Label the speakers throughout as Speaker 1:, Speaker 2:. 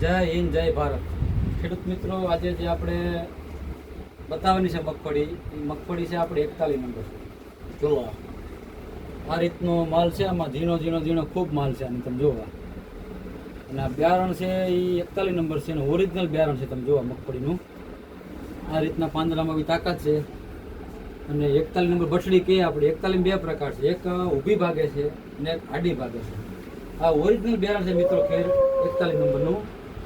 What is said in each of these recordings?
Speaker 1: જય હિન્દ જય ભારત ખેડૂત મિત્રો, આજે જે આપણે બતાવવાની છે મગફળી, એ મગફળી છે આપણે 41 નંબર. જોવા આ રીતનો માલ છે, આમાં ઝીણો ઝીણો ઝીણો ખૂબ માલ છે. અને તમે જોવા, અને આ બિયારણ છે એ 41 નંબર છે, અને ઓરિજિનલ બિયારણ છે. તમે જોવા મગફળીનું આ રીતના પાંદડામાં બી તાકાત છે. અને 41 નંબર બછડી કે આપણે 41 બે પ્રકાર છે, એક ઊભી ભાગે છે અને એક આડી ભાગે છે. આ ઓરિજિનલ બિયારણ છે મિત્રો, ખેર 41 નંબરનું.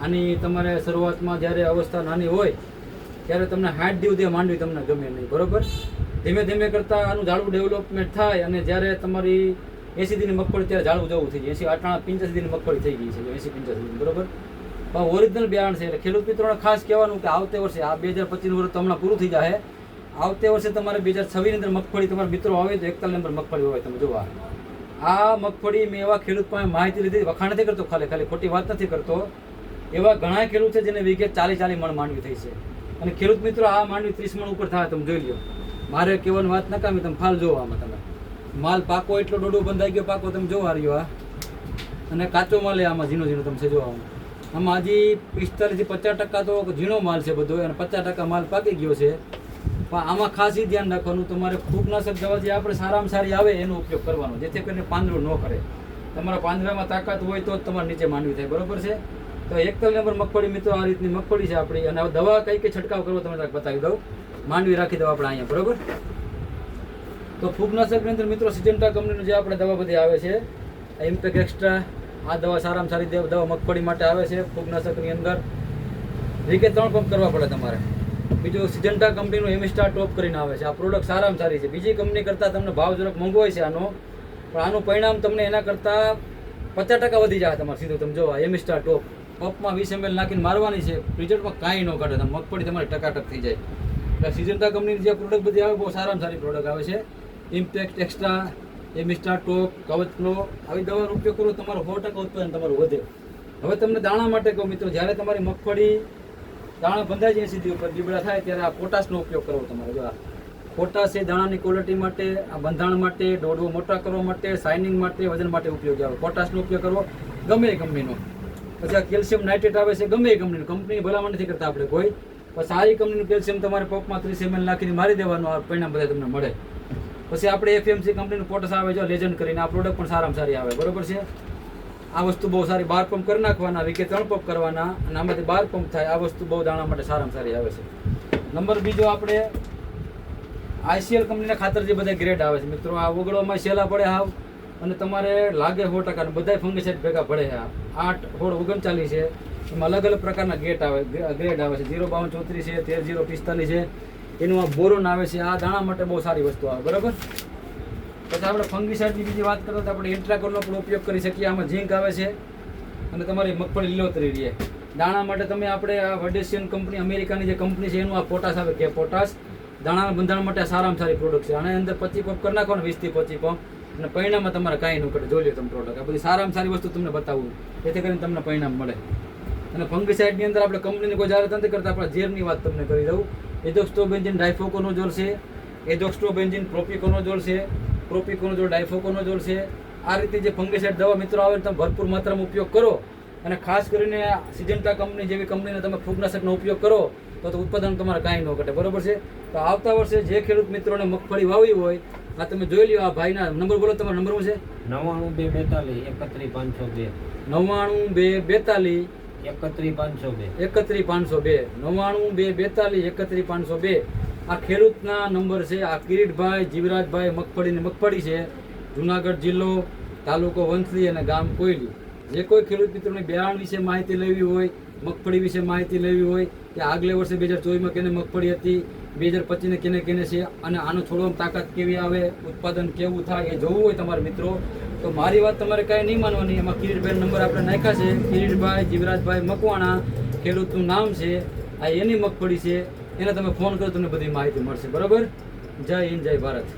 Speaker 1: આની તમારે શરૂઆતમાં જ્યારે અવસ્થા નાની હોય ત્યારે તમને 60 દિવસ માંડવી તમને ગમે નહીં, બરોબર. ધીમે ધીમે કરતાં આનું ઝાડવું ડેવલપમેન્ટ થાય, અને જ્યારે તમારી 80 દીની મગફળી ત્યારે ઝાડવું જવું થઈ જાય. 85 દીની મગફળી થઈ ગઈ છે, 80-85 દીની, બરોબર. ઓરિજિનલ બિયારણ છે. એટલે ખેડૂત મિત્રોને ખાસ કહેવાનું કે આવતે વર્ષે આ 2025 વર્ષ તો હમણાં પૂરું થઈ જાય, આવતે વર્ષે તમારે 2026 ની અંદર મગફળી તમારા મિત્રો આવે તો 41 નંબર મગફળી હોય. તમે જોવા આ મગફળી મેં એવા ખેડૂત પાસે માહિતી લીધી, વખાણ નથી કરતો, ખાલી ખોટી વાત નથી કરતો. એવા ઘણા ખેડૂત છે જેને વીઘે 40 મણ માંડવી થઈ છે. અને ખેડૂત મિત્રો આ માંડવી 30 મણ ઉપર થાય. તમે જોઈ લો, મારે કહેવાની વાત નકામી. તમે ફાલ જોવો, આમાં તમે માલ પાકો એટલો ડોડો બંધાઈ ગયો પાકો, તમે જોવા રહ્યો આ. અને કાચો માલ આમાં ઝીણો ઝીણો તમે જોવા, આમાં હજી 45 થી 50% તો ઝીણો માલ છે બધો, અને 50% માલ પાકી ગયો છે. પણ આમાં ખાસ એ ધ્યાન રાખવાનું, તમારે ફૂગનાશક દવા જે આપણે સારામાં સારી આવે એનો ઉપયોગ કરવાનો, જેથી કરીને પાંદડું ન કરે. તમારા પાંદડામાં તાકાત હોય તો જ તમારે નીચે માંડવી થાય, બરોબર છે. તો 41 નંબર મગફળી મિત્રો આ રીતની મગફળી છે આપણી. અને દવા કઈ કઈ છંટકાવ કરવો તમને બતાવી દઉં. માંડવી રાખી દો આપણે અહીંયા, બરોબર. તો ફૂગનાશકની અંદર મિત્રો સિજન્ટા કંપનીનું જે આપણે દવા બધી આવે છે, ઇમ્પેક્ટ એક્સ્ટ્રા, આ દવા સારામાં સારી દવા મગફળી માટે આવે છે. ફૂગનાશકની અંદર વીઘે 3 પંપ કરવા પડે તમારે. બીજું સિજન્ટા કંપનીનું એમિસ્ટાર ટોપ કરીને આવે છે. આ પ્રોડક્ટ સારામાં સારી છે. બીજી કંપની કરતાં તમને ભાવ જરાક મોંઘો હોય છે આનો, પણ આનું પરિણામ તમને એના કરતાં 50% વધી જાય તમારે સીધું. તમે જોવા એમિસ્ટાર ટોપ પંપમાં 20 ml નાખીને મારવાની છે, રિઝલ્ટમાં કાંઈ ન કાઢે. મગફળી તમારી ટકાટક થઈ જાય. એટલે સિજન્ટા કંપનીની જે પ્રોડક્ટ બધી આવે બહુ સારામાં સારી પ્રોડક્ટ આવે છે. ઇમ્પેક્ટ એક્સ્ટ્રા, એમિસ્ટાર ટોપ, કવચ ફ્લો, આવી દવાનો ઉપયોગ કરો, તમારો 100% ઉત્પાદન તમારું વધે. હવે તમને દાણા માટે કહું મિત્રો, જ્યારે તમારી મગફળી દાણા બંધાઈ જાય સીધી ઉપર લીબડા થાય ત્યારે આ પોટાશનો ઉપયોગ કરવો તમારે. જો આ પોટાશ એ દાણાની ક્વોલિટી માટે, આ બંધાણ માટે, ડોડવો મોટા કરવા માટે, શાઇનિંગ માટે, વજન માટે ઉપયોગી આવે. પોટાશનો ઉપયોગ કરવો ગમે એ કંપનીનો. પછી આ કેલ્શિયમ નાઇટ્રેટ આવે છે, ગમે એ કંપનીનું. કંપની ભલામણ નથી કરતા આપણે કોઈ, પણ સારી કંપનીનું કેલ્શિયમ તમારે પંપમાં 30 ml નાખીને મારી દેવાનું, આ પરિણામ બધા તમને મળે. પછી આપણે FMC કંપનીનું પોટાશ આવે છે લેજન્ડ કરીને, આ પ્રોડક્ટ પણ સારામાં સારી આવે, બરોબર છે. આ વસ્તુ બહુ સારી, 12 પંપ કરી નાખવાના, વીકે 3 પંપ કરવાના, અને આમાંથી 12 પંપ થાય. આ વસ્તુ બહુ દાણા માટે સારામાં સારી આવે છે. નંબર બીજો, આપણે ICL કંપનીના ખાતર જે બધા ગ્રેડ આવે છે મિત્રો, આ ઓગળવામાં સહેલા પડે હાવ, અને તમારે લાગે 100%, બધા ફંગીસાઇડ ભેગા પડે છે. 8 હોળ 39 છે, એમાં અલગ અલગ પ્રકારના ગ્રેડ આવે છે. 05234 છે, 13045 છે, એનું આ બોરોન આવે છે. આ દાણા માટે બહુ સારી વસ્તુ આવે, બરાબર. પછી આપણે ફંગીસાઇડની બીજી વાત કરીએ તો આપણે ઇન્ટ્રાકોલનો પણ ઉપયોગ કરી શકીએ. આમાં ઝીંક આવે છે, અને તમારી મગફળી લીલોતરી રહે. દાણા માટે તમે આપણે આ વડેશિયન કંપની, અમેરિકાની જે કંપની છે એનું આ પોટાશ આવે કે પોટાશ, દાણાના બંધારણ માટે સારામાં સારી પ્રોડક્ટ છે. આની અંદર 25 પંપ કરી નાખો ને, 20 થી 25 પંપ, અને પરિણામમાં તમારે કાંઈ ન કરે. જોઈ લો તમે પ્રોડક્ટ. આ બધી સારામાં સારી વસ્તુ તમને બતાવું, જેથી કરીને તમને પરિણામ મળે. અને ફંગીસાઇડની અંદર આપણે કંપનીની કોઈ જાહેરાત નથી કરતા, આપણે ઝેરની વાત તમને કરી દઉં. એઝોક્સ્ટ્રોબેન્ઝિન ડાયફોકોનોઝોલ છે, એઝોક્સ્ટ્રોબેન્ઝિન પ્રોપિકોનોઝોલ છે, પ્રોપિકોનોઝોલ ડાયફોકોનોઝોલ છે. આ રીતે જે ફંગીસાઇડ દવા મિત્રો આવે તમે ભરપૂર માત્રામાં ઉપયોગ કરો, અને ખાસ કરીને સિજન્ટા કંપની જેવી કંપનીનો તમે ફૂગનાશકનો ઉપયોગ કરો તો ઉત્પાદન તમારે કાંઈ ન ઘટે, બરોબર છે. તો આવતા વર્ષે જે ખેડૂત મિત્રોને મગફળી વાવી હોય, આ તમે જોઈ લ્યો. આ ભાઈના નંબર બોલો, તમારો નંબર શું છે?
Speaker 2: 99242
Speaker 1: 99242
Speaker 2: 31502
Speaker 1: 31502 99242 31502. આ ખેડૂતના નંબર છે. આ કિરીટભાઈ જીવરાજભાઈ મગફળી છે, જુનાગઢ જિલ્લો, તાલુકો વંથલી અને ગામ કોયલી. જે કોઈ ખેડૂત મિત્રોને બિયારણ વિશે માહિતી લેવી હોય, મગફળી વિશે માહિતી લેવી હોય, કે આગલે વર્ષે 2024માં કેને મગફળી હતી, 2025ને કેને કેને છે, અને આનો છોડવામાં તાકાત કેવી આવે, ઉત્પાદન કેવું થાય, એ જોવું હોય તમારા મિત્રો, તો મારી વાત તમારે કાંઈ નહીં માનવાની. એમાં કિરીટભાઈ નંબર આપણે નાખ્યા છે, કિરીટભાઈ જીવરાજભાઈ મકવાણા ખેડૂતનું નામ છે. આ એની મગફળી છે, એને તમે ફોન કરો, તમને બધી માહિતી મળશે, બરાબર. જય હિન્દ જય ભારત.